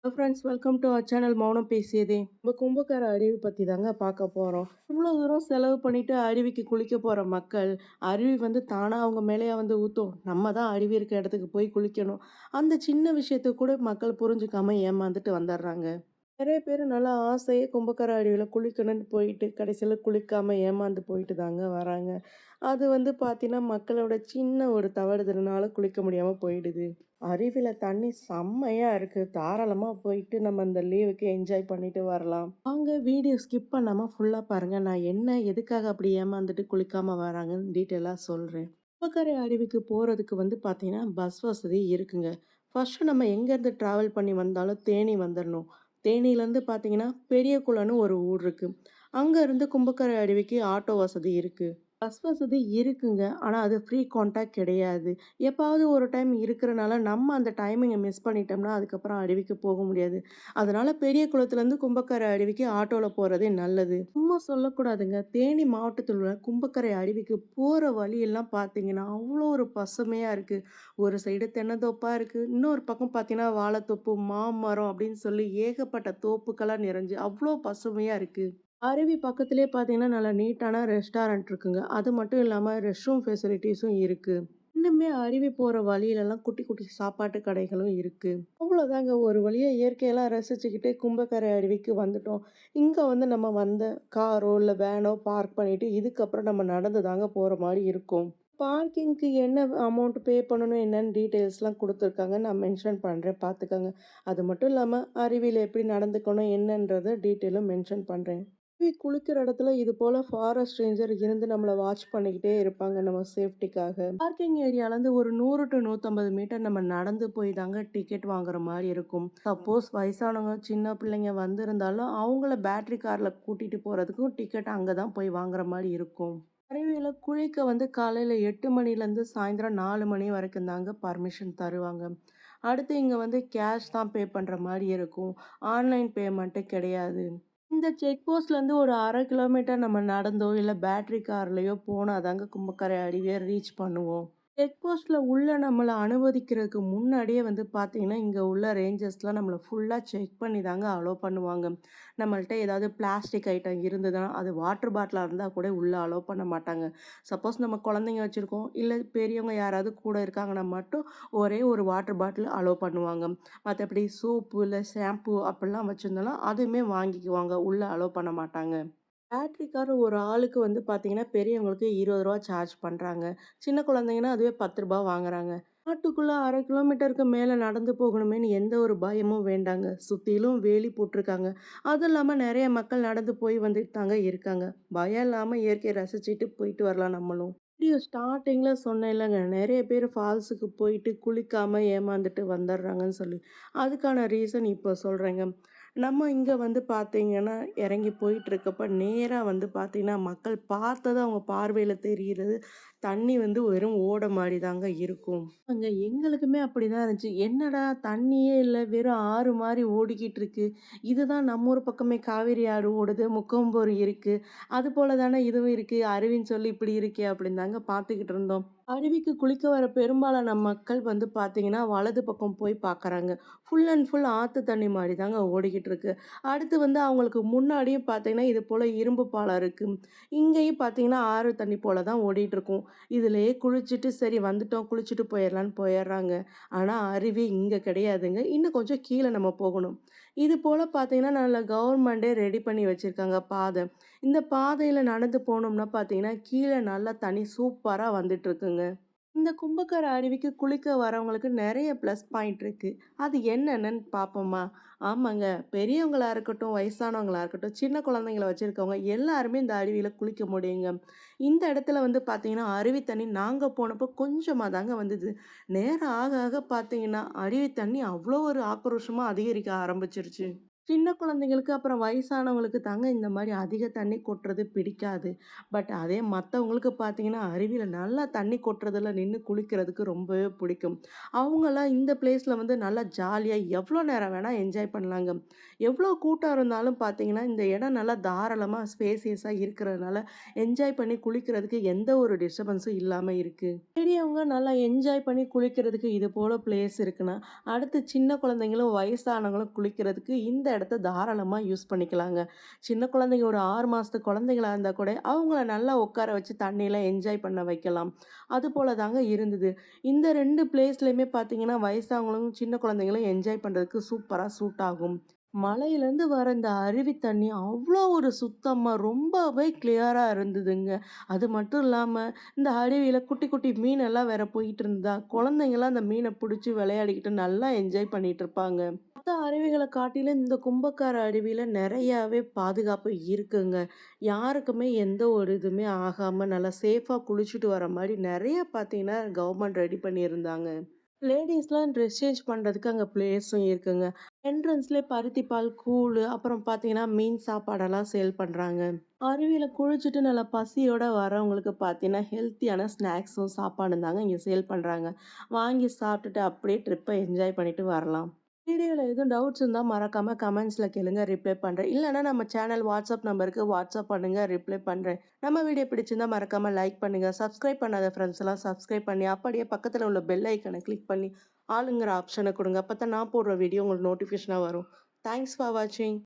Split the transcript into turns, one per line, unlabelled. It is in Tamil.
Friends, welcome to our channel Mounam Pesiyadhe. நம்ம கும்பக்கரை அருவி பற்றி தாங்க பார்க்க போகிறோம். இவ்வளோ தூரம் செலவு பண்ணிட்டு அருவிக்கு குளிக்க போகிற மக்கள், அருவி வந்து தானாக அவங்க மேலேயே வந்து ஊற்றும். நம்ம தான் அருவி இருக்க இடத்துக்கு போய் குளிக்கணும். அந்த சின்ன விஷயத்துக்கு கூட மக்கள் புரிஞ்சுக்காம ஏமாந்துட்டு வந்துடுறாங்க. நிறைய பேர் நல்லா ஆசையே கும்பக்கரை அருவியில் குளிக்கணும்னு போயிட்டு கடைசியில் குளிக்காம ஏமாந்து போயிட்டு தாங்க வராங்க. அது வந்து பார்த்தீங்கன்னா மக்களோட சின்ன ஒரு தவறுதல்னால குளிக்க முடியாமல் போயிடுது. அருவியில தண்ணி செம்மையா இருக்கு. தாராளமா போயிட்டு நம்ம இந்த லீவுக்கு என்ஜாய் பண்ணிட்டு வரலாம். வாங்க வீடியோ ஸ்கிப் பண்ணாம ஃபுல்லா பாருங்க. நான் என்ன எதுக்காக அப்படி ஏமாந்துட்டு குளிக்காம வராங்கன்னு டீட்டெயிலா சொல்றேன். உப்பக்கரை அருவிக்கு போறதுக்கு வந்து பார்த்தீங்கன்னா, பஸ் வசதி இருக்குங்க. ஃபர்ஸ்ட்டு நம்ம எங்கேருந்து ட்ராவல் பண்ணி வந்தாலும் தேனி வந்துரணும். தேனியிலேருந்து பார்த்தீங்கன்னா, பெரியகுளம்னு ஒரு ஊர் இருக்கு. அங்க இருந்து கும்பக்கரை அருவிக்கு ஆட்டோ வசதி இருக்கு. பஸ் வசதி இருக்குங்க. ஆனா அது ஃப்ரீ கான்டாக்ட் கிடையாது. எப்பாவது ஒரு டைம் இருக்கிறனால நம்ம அந்த டைமிங்க மிஸ் பண்ணிட்டோம்னா, அதுக்கப்புறம் அருவிக்கு போக முடியாது. அதனால பெரிய குளத்துலேருந்து கும்பக்கரை அருவிக்கு ஆட்டோல போறதே நல்லது. சும்மா சொல்லக்கூடாதுங்க. தேனி மாவட்டத்தில் உள்ள கும்பக்கரை அருவிக்கு போற வழியெல்லாம் பார்த்தீங்கன்னா, அவ்வளோ ஒரு பசுமையா இருக்கு. ஒரு சைடு தென்னந்தோப்பா இருக்கு. இன்னொரு பக்கம் பார்த்தீங்கன்னா, வாழைத்தோப்பு, மாமரம் அப்படின்னு சொல்லி ஏகப்பட்ட தோப்புகளா நிறைஞ்சு அவ்வளோ பசுமையா இருக்கு. அருவி பக்கத்திலேயே பார்த்தீங்கன்னா, நல்லா நீட்டான ரெஸ்டாரண்ட் இருக்குங்க. அது மட்டும் இல்லாம ரெஸ்ட் ரூம் ஃபெசிலிட்டீஸும் இருக்கு. இன்னுமே அருவி போற வழியிலலாம் குட்டி, குட்டி சாப்பாட்டு கடைகளும் இருக்கு. அவ்வளோதாங்க ஒரு வழியா இயற்கையெல்லாம் ரசிச்சுக்கிட்டு கும்பக்கரை அருவிக்கு வந்துட்டோம். இங்க வந்து நம்ம வந்த காரோ, இல்ல வேனோ பார்க் பண்ணிட்டு, இதுக்கப்புறம் நம்ம நடந்து தாங்க போற மாரி இருக்கும். பார்க்கிங்க்கு என்ன அமௌண்ட் பே பண்ணணும் என்னன்னு டீட்டெயில்ஸ்லாம் குடுத்துருக்காங்க. நான் மென்ஷன் பண்றேன் பார்த்துக்கங்க. அது மட்டும் இல்லாம அருவியில எப்படி நடந்துக்கணும் என்னன்றத டீட்டெயிலும் மென்ஷன் பண்றேன். குளிக்கிற இடத்துல இது போல ஃபாரஸ்ட் ரேஞ்சர் இருந்து நம்மள வாட்ச் பண்ணிக்கிட்டே இருப்பாங்க நம்ம சேஃப்டிக்காக. பார்க்கிங் ஏரியாலேருந்து ஒரு 100 டு 150 மீட்டர் நம்ம நடந்து போய் தாங்க டிக்கெட் வாங்குற மாதிரி இருக்கும். சப்போஸ் வயசானவங்க, சின்ன பிள்ளைங்க வந்திருந்தாலும் அவங்கள பேட்டரி கார்ல கூட்டிட்டு போறதுக்கும் டிக்கெட் அங்கே தான் போய் வாங்குற மாதிரி இருக்கும். அருவியில குளிக்க வந்து காலையில 8 மணிலேருந்து சாயந்தரம் 4 மணி வரைக்கும் தாங்க பர்மிஷன் தருவாங்க. அடுத்து இங்க வந்து கேஷ் தான் பே பண்ற மாதிரி இருக்கும். ஆன்லைன் பேமெண்ட்டு கிடையாது. இந்த செக் போஸ்ட்லேருந்து ஒரு 1/2 கிலோமீட்டர் நம்ம நடந்தோ, இல்ல பேட்டரி கார்லயோ போனா தாங்க கும்பக்கரை அருவிய ரீச் பண்ணுவோம். செக் போஸ்ட்ல உள்ள நம்மள அனுமதிக்கிறதுக்கு முன்னாடியே வந்து பார்த்தீங்கன்னா, இங்க உள்ள ரேஞ்சர்ஸ்லாம் நம்மள ஃபுல்லா செக் பண்ணி தாங்க அலோ பண்ணுவாங்க. நம்மள்ட்ட ஏதாவது பிளாஸ்டிக் ஐட்டம் இருந்ததுன்னா, அது வாட்டர் பாட்டிலா இருந்தா கூட உள்ள அலோ பண்ண மாட்டாங்க. சப்போஸ் நம்ம குழந்தைங்க வச்சிருக்கோம், இல்ல பெரியவங்க யாராவது கூட இருக்காங்கன்னா மட்டும் ஒரே ஒரு வாட்டர் பாட்டில் அலோ பண்ணுவாங்க. மத்தபடி சோப்பு, இல்ல ஷாம்பு அப்படிலாம் வச்சிருந்தோம்னா, அதுவுமே வாங்கிக்குவாங்க. உள்ள அலோ பண்ண மாட்டாங்க. பேட்டரி கார் ஒரு ஆளுக்கு வந்து பார்த்தீங்கன்னா, பெரியவங்களுக்கு ரூ. 20 சார்ஜ் பண்றாங்க. சின்ன குழந்தைங்கன்னா அதுவே ரூ. 10 வாங்குறாங்க. காட்டுக்குள்ள 1/2 கிலோமீட்டருக்கு மேல நடந்து போகணுமேன்னு எந்த ஒரு பயமும் வேண்டாங்க. சுத்திலும் வேலி போட்டிருக்காங்க. அதுவும் இல்லாம நெறைய மக்கள் நடந்து போய் வந்துட்டு தாங்க இருக்காங்க. பயம் இல்லாம இயற்கையை ரசிச்சுட்டு போயிட்டு வரலாம் நம்மளும். வீடியோ ஸ்டார்ட்டிங்ல சொன்னேன் இல்லங்க, நெறைய பேர் ஃபால்ஸுக்கு போயிட்டு குளிக்காம ஏமாந்துட்டு வந்துடுறாங்கன்னு சொல்லி. அதுக்கான ரீசன் இப்போ சொல்றேங்க. நம்ம இங்க வந்து பார்த்தீங்கன்னா, இறங்கி போயிட்டுருக்கப்ப நேரா வந்து பார்த்தீங்கன்னா, மக்கள் பார்த்தது அவங்க பார்வையில தெரியிறது, தண்ணி வந்து வெறும் ஓட மாரி தாங்க இருக்கும். அங்க எங்களுக்குமே அப்படிதான் இருந்துச்சு. என்னடா தண்ணியே இல்ல, வெறும் ஆறு மாரி ஓடிக்கிட்டு இருக்கு. இதுதான் நம்ம ஊர் பக்கமே காவேரி ஆறு ஓடுது, முக்கொம்பு இருக்கு. அதுபோல தானே இதுவும் இருக்கு. அருவின்னு சொல்லி இப்படி இருக்கே அப்படின்னு தாங்க பார்த்துக்கிட்டு இருந்தோம். அருவிக்கு குளிக்க வர பெரும்பாலான மக்கள் வந்து பார்த்தீங்கன்னா, வலது பக்கம் போய் பார்க்குறாங்க. ஃபுல் அண்ட் ஃபுல் ஆத்து தண்ணி மாரி தாங்க ஓடிக்கிட்டு இருக்கு. அடுத்து வந்து அவங்களுக்கு முன்னாடியும் பார்த்தீங்கன்னா, இது போல இரும்பு பாலம் இருக்கு. இங்கேயும் பார்த்தீங்கன்னா, ஆறு தண்ணி போல தான் ஓடிட்டுருக்கும். இதிலேயே குளிச்சுட்டு சரி வந்துட்டோம், குளிச்சுட்டு போயிரலான்னு போயிர்றாங்க. ஆனா அருவி இங்க கிடையாதுங்க. இன்னும் கொஞ்சம் கீழ நம்ம போகணும். இது போல பார்த்தீங்கன்னா, நல்ல கவர்மெண்ட்டே ரெடி பண்ணி வச்சிருக்காங்க பாதை. இந்த பாதையில நடந்து போனோம்னா பார்த்தீங்கன்னா, கீழ நல்லா தண்ணி சூப்பரா வந்துட்டு இருக்குங்க. இந்த கும்பக்கரை அருவிக்கு குளிக்க வரவங்களுக்கு நெறைய ப்ளஸ் பாயிண்ட் இருக்கு. அது என்னென்னன்னு பார்ப்போமா? ஆமாங்க. பெரியவங்களா இருக்கட்டும், வயசானவங்களா இருக்கட்டும், சின்ன குழந்தைங்கள வச்சிருக்கவங்க எல்லாருமே இந்த அருவியில குளிக்க முடியுங்க. இந்த இடத்துல வந்து பார்த்தீங்கன்னா, அருவி தண்ணி நாங்க போனப்போ கொஞ்சமா தாங்க வந்தது. நேரம் ஆக ஆக பார்த்தீங்கன்னா, அருவி தண்ணி அவ்வளோ ஒரு ஆக்ரோஷமா அதிகரிக்க ஆரம்பிச்சுருச்சு. சின்ன குழந்தைங்களுக்கு, அப்புறம் வயசானவங்களுக்கு தாங்க இந்த மாரி அதிக தண்ணி கொட்டுறது பிடிக்காது. பட் அதே மத்தவங்களுக்கு பார்த்தீங்கன்னா, அருவியில நல்லா தண்ணி கொட்டுறதுல நின்னு குளிக்கிறதுக்கு ரொம்பவே பிடிக்கும். அவங்கலாம் இந்த பிளேஸ்ல வந்து நல்லா ஜாலியா எவ்வளோ நேரம் வேணா என்ஜாய் பண்ணலாங்க. எவ்வளோ கூட்டம் இருந்தாலும் பார்த்தீங்கன்னா, இந்த இடம் நல்லா தாராளமா ஸ்பேசியஸா இருக்கிறதுனால, என்ஜாய் பண்ணி குளிக்கிறதுக்கு எந்த ஒரு டிஸ்டர்பன்ஸும் இல்லாம இருக்கு. பெரியவங்க நல்லா என்ஜாய் பண்ணி குளிக்கிறதுக்கு இது போல பிளேஸ் இருக்குன்னா, அடுத்து சின்ன குழந்தைங்களும், வயசானவங்களும் குளிக்கிறதுக்கு இந்த இடத்த தாராளமா யூஸ் பண்ணிக்கலாங்க. சின்ன குழந்தைங்க ஒரு 6 மாசத்து குழந்தைங்களா இருந்தா கூட, அவங்கள நல்லா உட்கார வச்சு தண்ணியில என்ஜாய் பண்ண வைக்கலாம். அதுபோல தாங்க இருந்தது. இந்த 2 பிளேஸ்லயுமே பார்த்தீங்கன்னா, வயசானவங்களும், சின்ன குழந்தைங்களும் என்ஜாய் பண்றதுக்கு சூப்பரா சூட் ஆகும். மலையிலேருந்து வர இந்த அருவி தண்ணி அவ்வளோ ஒரு சுத்தமா, ரொம்பவே கிளியரா இருந்ததுங்க. அது மட்டும் இல்லாம, இந்த அருவியில குட்டி, குட்டி மீனெல்லாம் வேற போயிட்டு இருந்ததா, குழந்தைங்கலாம் அந்த மீன புடிச்சு விளையாடிக்கிட்டு நல்லா என்ஜாய் பண்ணிட்டு இருப்பாங்க. மத்த அருவிகள காட்டிலும் இந்த கும்பக்கார அருவியில நெறையாவே பாதுகாப்பு இருக்குங்க. யாருக்குமே எந்த ஒரு இதுவுமே ஆகாம நல்லா சேஃபா குளிச்சுட்டு வர மாரி நெறைய பார்த்தீங்கன்னா, கவர்மெண்ட் ரெடி பண்ணியிருந்தாங்க. லேடீஸ்லாம் ட்ரெஸ் சேஞ்ச் பண்றதுக்கு அங்க பிளேஸும் இருக்குங்க. என்ட்ரன்ஸ்லயே பருத்தி பால், கூழு, அப்புறம் பார்த்தீங்கன்னா, மீன் சாப்பாடெல்லாம் சேல் பண்றாங்க. அருவியில குளிச்சுட்டு நல்லா பசியோட வரவங்களுக்கு பார்த்தீங்கன்னா, ஹெல்த்தியான ஸ்நாக்ஸும், சாப்பாடும் தாங்க இங்க சேல் பண்றாங்க. வாங்கி சாப்பிட்டுட்டு அப்படியே ட்ரிப்ப என்ஜாய் பண்ணிட்டு வரலாம். வீடியோல எதுவும் டவுட்ஸ் இருந்தா மறக்காம கமெண்ட்ஸ்ல கேளுங்க. ரிப்ளை பண்றேன். இல்லன்னா நம்ம சேனல் வாட்ஸ்அப் நம்பருக்கு வாட்ஸ்அப் பண்ணுங்க. ரிப்ளை பண்றேன். நம்ம வீடியோ பிடிச்சிருந்தா மறக்காம லைக் பண்ணுங்க. சப்ஸ்கிரைப் பண்ணாத ஃப்ரெண்ட்ஸ் எல்லாம் சப்ஸ்கிரைப் பண்ணி, அப்படியே பக்கத்துல உள்ள பெல் ஐகான கிளிக் பண்ணி, ஆளுங்கிற ஆப்ஷன குடுங்க. அப்பதான் நான் போடுற வீடியோ உங்களுக்கு நோட்டிஃபிகேஷனா வரும். தேங்க்ஸ் ஃபார் வாட்சிங்.